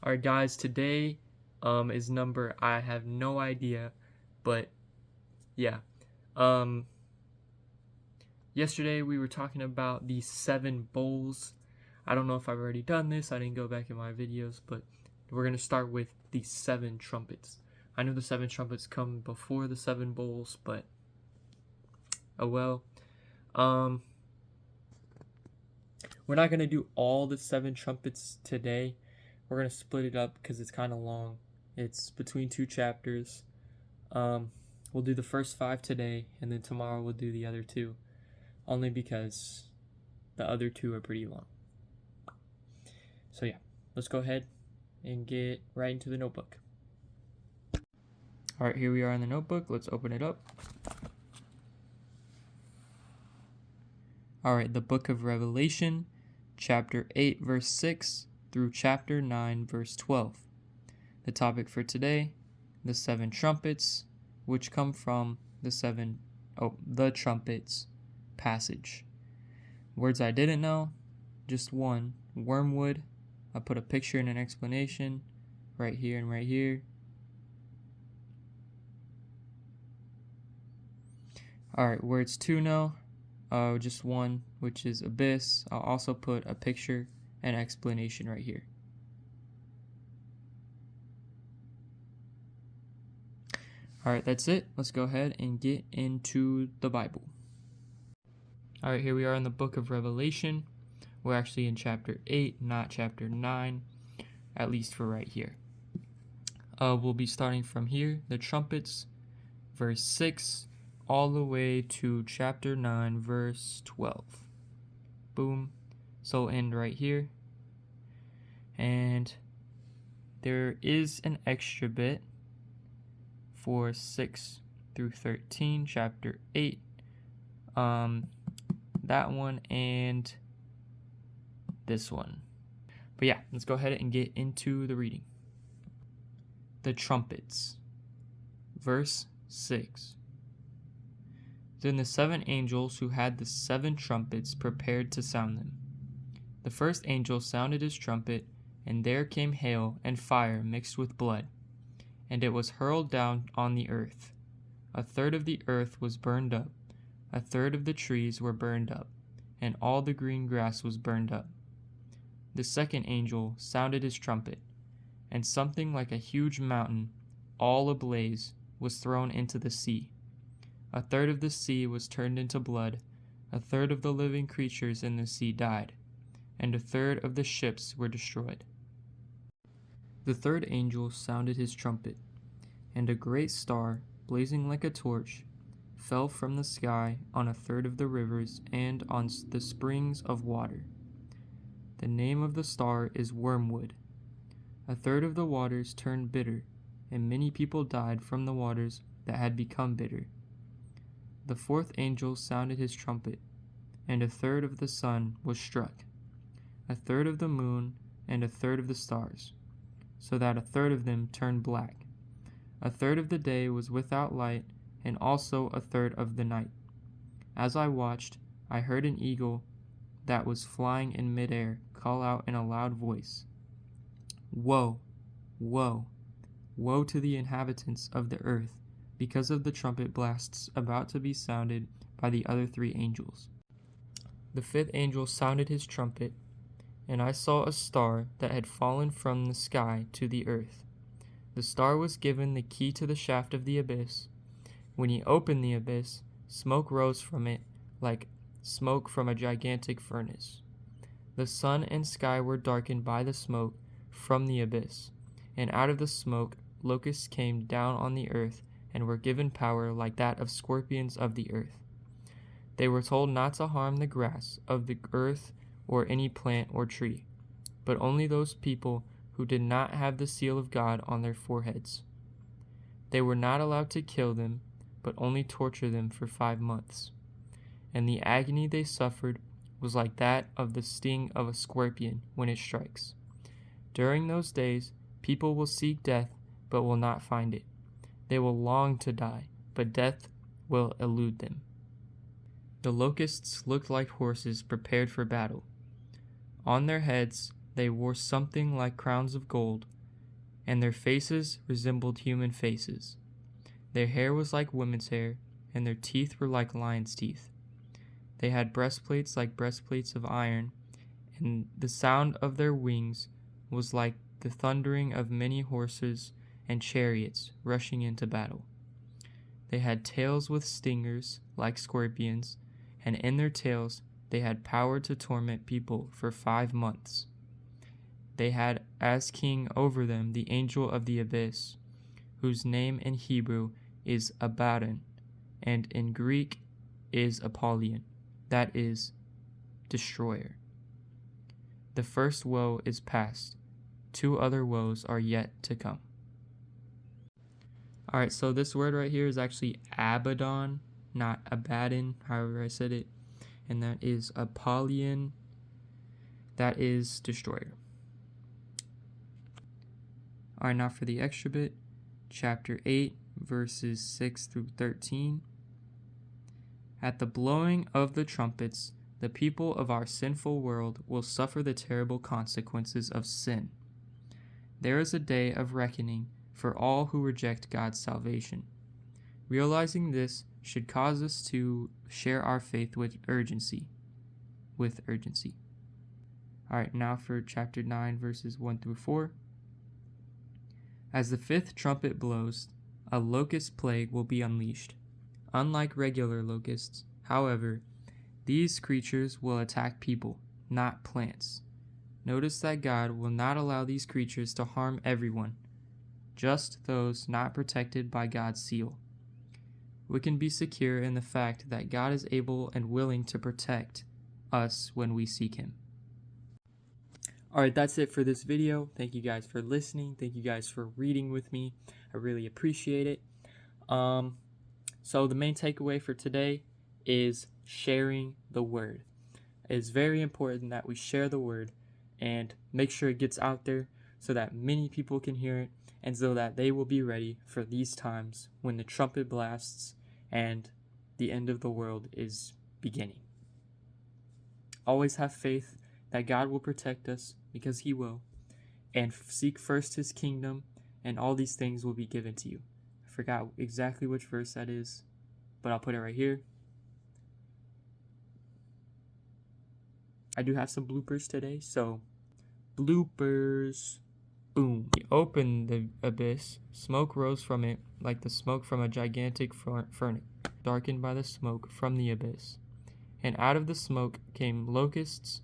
Alright guys, today is number, I have no idea, but yeah. Yesterday we were talking about the 7 bowls. I don't know if I've already done this, I didn't go back in my videos, but we're going to start with the 7 trumpets. I know the 7 trumpets come before the 7 bowls, but oh well. We're not going to do all the 7 trumpets today. We're going to split it up because it's kind of long. It's between 2 chapters. We'll do the first 5 today, and then tomorrow we'll do the other 2. Only because the other 2 are pretty long. So yeah, let's go ahead and get right into the notebook. Alright, here we are in the notebook. Let's open it up. Alright, the book of Revelation, chapter 8, verse 6 through chapter 9, verse 12. The topic for today, the 7 trumpets, which come from the trumpets passage. Words I didn't know, just one, wormwood. I put a picture and an explanation right here and right here. Alright, words to know, just one, which is abyss. I'll also put a picture and explanation right here. Alright, that's it. Let's go ahead and get into the Bible. Alright, here we are in the book of Revelation. We're actually in chapter 8, not chapter 9, at least for right here. We'll be starting from here, the trumpets, verse 6, all the way to chapter 9, verse 12. Boom. So we'll end right here. And there is an extra bit for 6 through 13, chapter 8. That one and this one. But yeah, let's go ahead and get into the reading. The trumpets. Verse 6. Then the 7 angels who had the 7 trumpets prepared to sound them. The first angel sounded his trumpet, and there came hail and fire mixed with blood, and it was hurled down on the earth. A third of the earth was burned up, a third of the trees were burned up, and all the green grass was burned up. The second angel sounded his trumpet, and something like a huge mountain, all ablaze, was thrown into the sea. A third of the sea was turned into blood, a third of the living creatures in the sea died, and a third of the ships were destroyed. The third angel sounded his trumpet, and a great star, blazing like a torch, fell from the sky on a third of the rivers and on the springs of water. The name of the star is Wormwood. A third of the waters turned bitter, and many people died from the waters that had become bitter. The fourth angel sounded his trumpet, and a third of the sun was struck, a third of the moon, and a third of the stars, so that a third of them turned black. A third of the day was without light, and also a third of the night. As I watched, I heard an eagle that was flying in midair call out in a loud voice, "Woe, woe, woe to the inhabitants of the earth, because of the trumpet blasts about to be sounded by the other 3 angels." The fifth angel sounded his trumpet, and I saw a star that had fallen from the sky to the earth. The star was given the key to the shaft of the abyss. When he opened the abyss, smoke rose from it like smoke from a gigantic furnace. The sun and sky were darkened by the smoke from the abyss, and out of the smoke locusts came down on the earth and were given power like that of scorpions of the earth. They were told not to harm the grass of the earth or any plant or tree, but only those people who did not have the seal of God on their foreheads. They were not allowed to kill them, but only torture them for 5 months. And the agony they suffered was like that of the sting of a scorpion when it strikes. During those days, people will seek death, but will not find it. They will long to die, but death will elude them. The locusts looked like horses prepared for battle. On their heads They wore something like crowns of gold, and their faces resembled human faces. Their hair was like women's hair, and their teeth were like lions' teeth. They had breastplates like breastplates of iron, and the sound of their wings was like the thundering of many horses and chariots rushing into battle. They had tails with stingers like scorpions, and in their tails they had power to torment people for 5 months. They had as king over them the angel of the abyss, whose name in Hebrew is Abaddon, and in Greek is Apollyon, that is, destroyer. The first woe is past. 2 other woes are yet to come. Alright, so this word right here is actually Abaddon, not Abaddon, however I said it. And that is Apollyon, that is destroyer. Alright, now for the extra bit, chapter 8, verses 6 through 13. At the blowing of the trumpets, the people of our sinful world will suffer the terrible consequences of sin. There is a day of reckoning for all who reject God's salvation. Realizing this should cause us to share our faith with urgency. Alright, now for chapter 9, verses 1 through 4. As the 5th trumpet blows, a locust plague will be unleashed. Unlike regular locusts, however, these creatures will attack people, not plants. Notice that God will not allow these creatures to harm everyone, just those not protected by God's seal. We can be secure in the fact that God is able and willing to protect us when we seek Him. Alright, that's it for this video. Thank you guys for listening. Thank you guys for reading with me. I really appreciate it. So the main takeaway for today is sharing the word. It's very important that we share the word and make sure it gets out there so that many people can hear it and so that they will be ready for these times when the trumpet blasts and the end of the world is beginning. Always have faith that God will protect us, because He will, and seek first His kingdom, and all these things will be given to you. I forgot exactly which verse that is, but I'll put it right here. I do have some bloopers today, so bloopers. Boom. He opened the abyss. Smoke rose from it like the smoke from a gigantic furnace, darkened by the smoke from the abyss. And out of the smoke came locusts.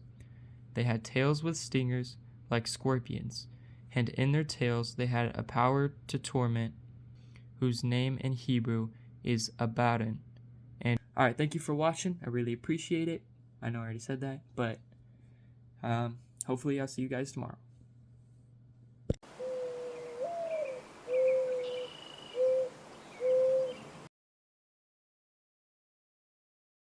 They had tails with stingers like scorpions, and in their tails they had a power to torment, whose name in Hebrew is Abaddon. And alright, thank you for watching. I really appreciate it. I know I already said that, but hopefully I'll see you guys tomorrow.